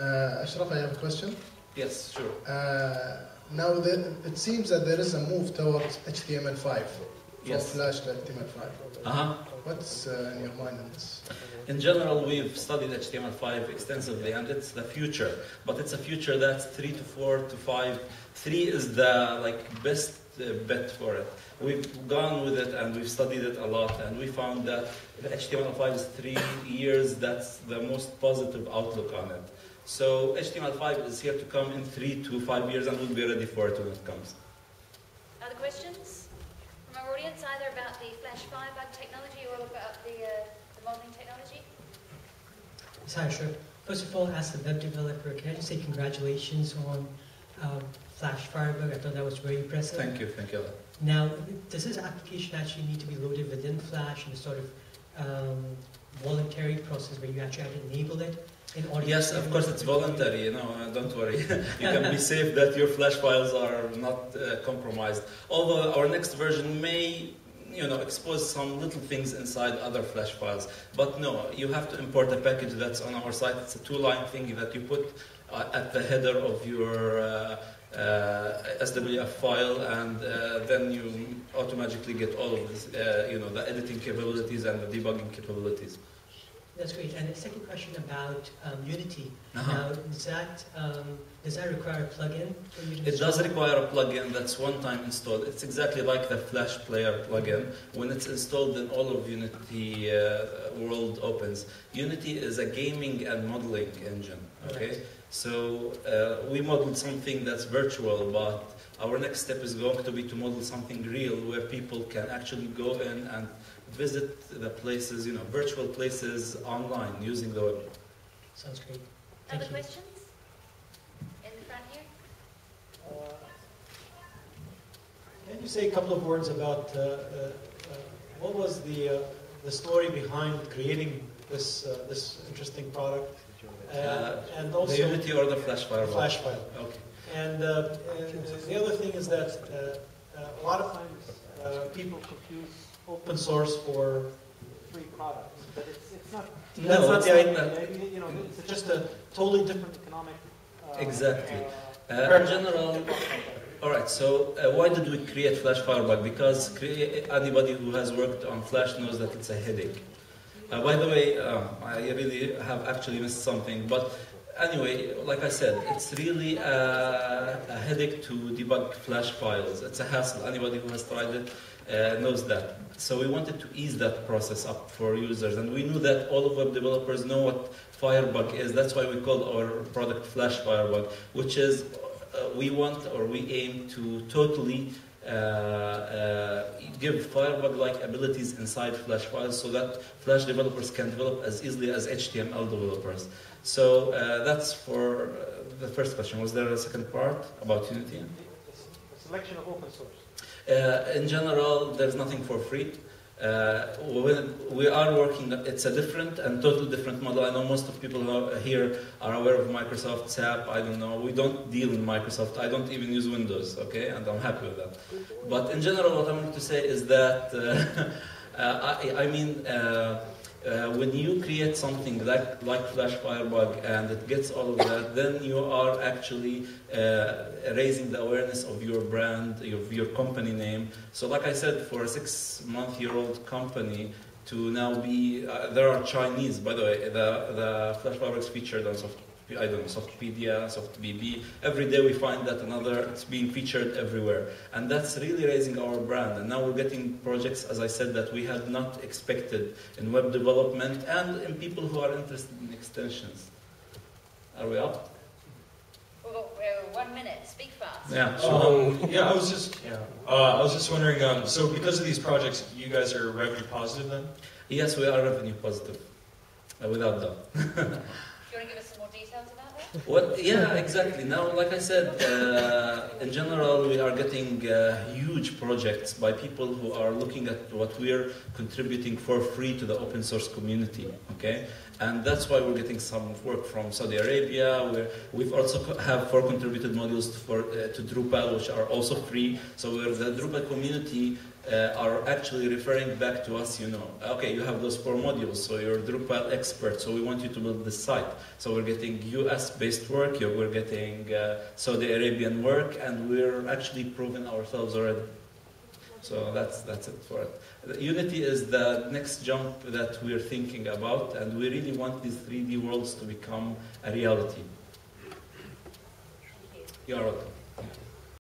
Ashraf, I have a question. Yes, sure. Now, it seems that there is a move towards HTML5, from Flash to HTML5. What's in your mind on this? In general, we've studied HTML5 extensively, and it's the future. But it's a future that's 3 to 4 to 5. 3 is the best bet for it. We've gone with it and we've studied it a lot, and we found that HTML5 is 3 years. That's the most positive outlook on it. So HTML5 is here to come in 3 to 5 years, and we'll be ready for it when it comes. Other questions from our audience, either about the Flash Firebug technology or about the modeling technology? Hi, sure. First of all, as a web developer, can I just say congratulations on Flash Firebug? I thought that was very impressive. Thank you, thank you. Now, does this application actually need to be loaded within Flash in a sort of voluntary process where you actually have to enable it? Yes, of course it's voluntary, don't worry. You can be safe that your Flash files are not compromised. Although our next version may expose some little things inside other Flash files. But no, you have to import a package that's on our site. It's a 2-line thing that you put at the header of your SWF file, and then you automatically get all of this, the editing capabilities and the debugging capabilities. That's great. And the second question about Unity. Now, does that require a plugin for you to install? It does require a plugin that's one-time installed. It's exactly like the Flash Player plugin. When it's installed, then all of Unity world opens. Unity is a gaming and modeling engine. Okay, right. So we modeled something that's virtual, but our next step is going to be to model something real, where people can actually go in and visit the places, virtual places online using the web. Sounds great. Other questions? In the front here? Can you say a couple of words about what was the story behind creating this interesting product, and also the Unity or the Flash File? Flash File. Okay. And the other thing is that a lot of times people confuse open source for free products, but it's not. That's not the idea. It's just a totally different economic. Exactly. In general. All right. So why did we create Flash Firebug? Because anybody who has worked on Flash knows that it's a headache. By the way, I really have actually missed something, but. Anyway, like I said, it's really a headache to debug Flash files. It's a hassle. Anybody who has tried it knows that. So we wanted to ease that process up for users, and we knew that all of web developers know what Firebug is. That's why we called our product Flash Firebug, which is we aim to totally give Firebug-like abilities inside Flash files, so that Flash developers can develop as easily as HTML developers. So that's for the first question. Was there a second part about Unity? The selection of open source. In general, there's nothing for free. We are working, it's a different and totally different model. I know most of people here are aware of Microsoft, SAP, I don't know. We don't deal in Microsoft. I don't even use Windows, okay? And I'm happy with that. But in general, what I want to say is that, when you create something like Flash Firebug and it gets all of that, then you are actually raising the awareness of your brand, of your company name. So like I said, for a 6-month-old company to now be, there are Chinese, by the way, the Flash Firebug is featured on Softpedia, SoftBB. Every day we find that it's being featured everywhere. And that's really raising our brand. And now we're getting projects, as I said, that we had not expected in web development and in people who are interested in extensions. Are we up? We're 1 minute. Speak fast. Yeah, sure. I was just wondering, so because of these projects, you guys are revenue positive then? Yes, we are revenue positive, without doubt. Do you want to give us some more details about that? Well, yeah, exactly. Now, like I said, in general, we are getting huge projects by people who are looking at what we're contributing for free to the open source community, okay? And that's why we're getting some work from Saudi Arabia. We've also have 4 contributed modules to Drupal, which are also free. So the Drupal community are actually referring back to us, okay, you have those 4 modules, so you're Drupal expert, so we want you to build this site. So we're getting US-based work, we're getting Saudi Arabian work, and we're actually proving ourselves already. So that's it for it. Unity is the next jump that we're thinking about, and we really want these 3D worlds to become a reality. You're welcome.